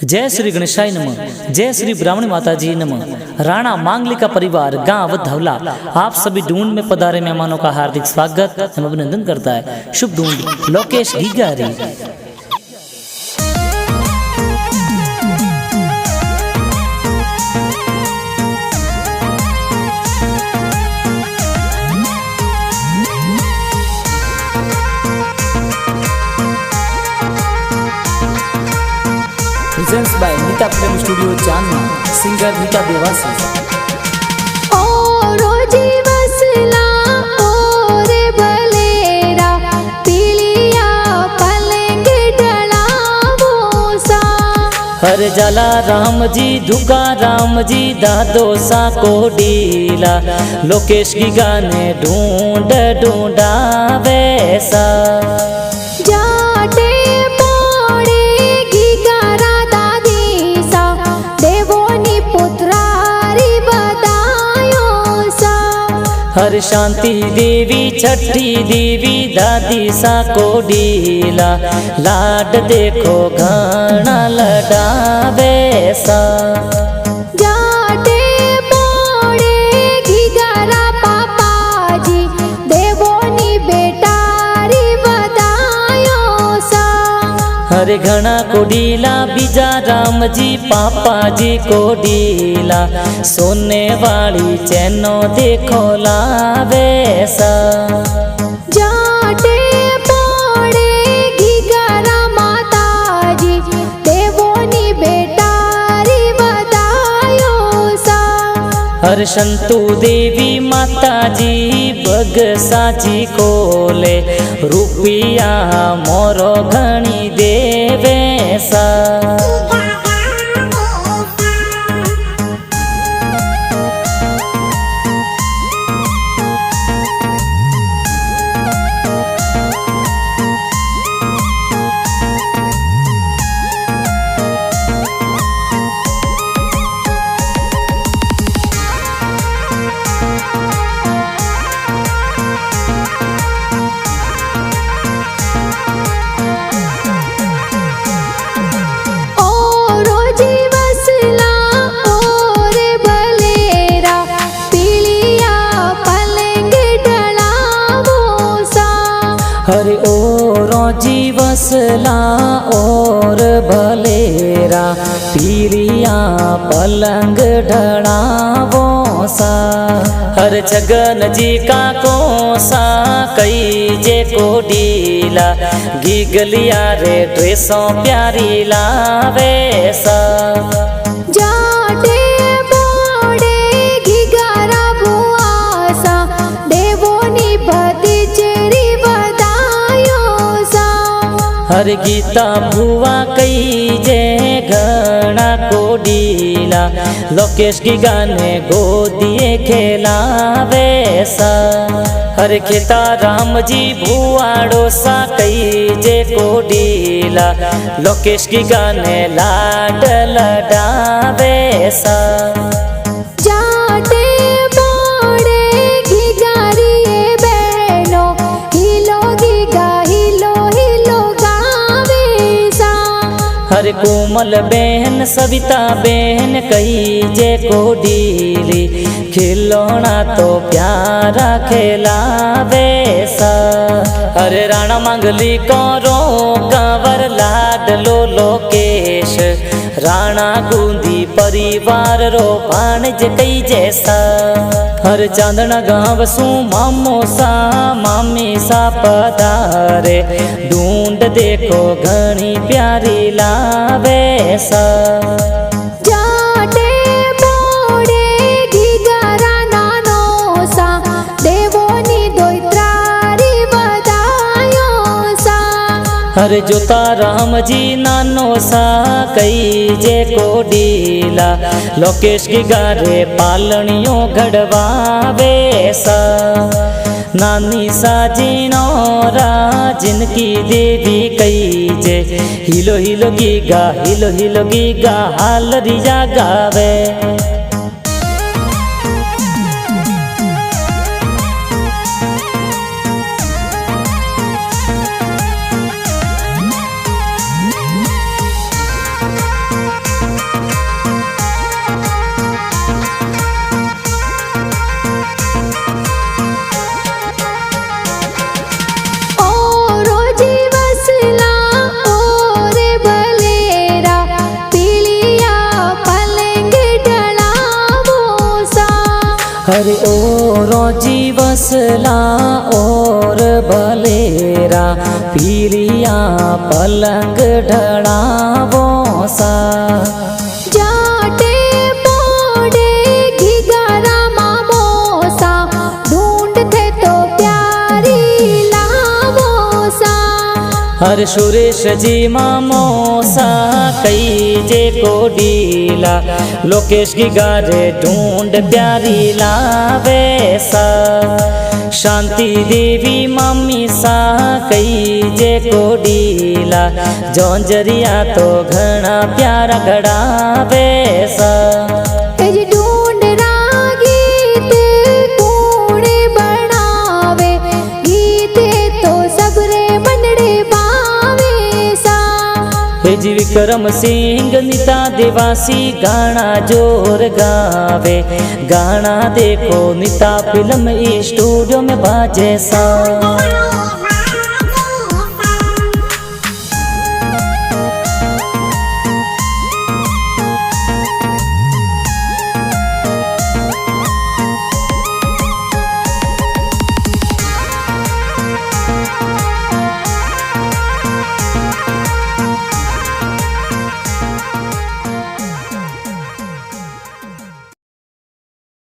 जय श्री गणेशाय नमः। जय श्री ब्राह्मणी माता जी नमः। राणा मांगलिका परिवार गांव धवला आप सभी ढूंढ में पधारे मेहमानों का हार्दिक स्वागत एवं अभिनंदन करता है। शुभ ढूंढ Lokesh गिगारी। Presents by Nita Film Studio Channa, singer Nita Devasi. हर जला राम जी धुका राम जी दादो सा को डीला लोकेश की गाने ढूंढ ढूंढा वैसा जाटे पोड़े गिगारा दादी सा देवोनी पुत्रारी बतायो सा हर शांति देवी छठी देवी दादी सा को डीला लाड देखो घना लडावे सा जाटे पोड़े गिगारा पापा जी देवोनी बेटारी बतायो सा हरे घना को डीला बीजा राम जी पापा जी को डीला सोने वाली चैनो देखो लावे सा जाटे पोड़े गिगारा माता जी देवोनी बेटारी बतायो सा हर संतु देवी माता जी बगसा जी कोले रुपिया मोरो घनी देवे सा हरे ओरो जीवसला और भलेरा पीरिया पलंग ढड़ावो सा हर जगन जी का कोसा कई जे को डीला गिगलिया रे ड्रेसों प्यारी लावे सा जाटे पोड़े गिगारा बुआ सा देवोनी भतीजेरी हर गीता भुआ कई जे घना को डीला लोकेश की गाने गोदिए खेलावे सा हर खेता राम जी भुआड़ो सा कई जे को डीला लोकेश की गाने लाड लडावे सा जाटे पोड़े गिगारी बहनो हिलो गिगा हिलो हिलो हर कोमल बहन सविता बहन कही जे को डीली खिलौना तो प्यारा खेलावे सा हरे राणा मांगली करो कंवर लाड लो लोकेश राणा गूंदी परिवार रो भाणज कई जैसा हर चांदना गांव सू मामो सा मामी सा पधारे ढूंढ देखो घनी प्यारी लावे सा जाटे पोड़े गिगारा नानो सा देवोनी दोइत्रारी बतायो सा हर जोता राम जी नानो सा कई जे को डीला लोकेश की गारे पालनियों घड़वावे सा नानी सा जीनोरा जिनकी देवी कई जे हिलो हिलो गीगा हाल रिजा गावे असला और भलेरा पीलिया पलंग ढड़ावो सा जाटे पोड़े घिगारा मामोसा ढूंढते तो प्यारी लामोसा। हर सुरेश जी मामोसा कई जे को डीला लोकेश की गारे ढूंढ प्यारी लावे सा। शांति देवी मम्मी सा कई जे को डीला जोंजरिया तो घना प्यारा घड़ावे सा। एज ढूंढ गीते कूड़े बनावे गीते तो सबरे मनड़े पावे सा। जी विक्रम सिंह नीता देवासी गाना जोर गावे गाना देखो नीता फिल्म स्टूडियो में बाजे सा।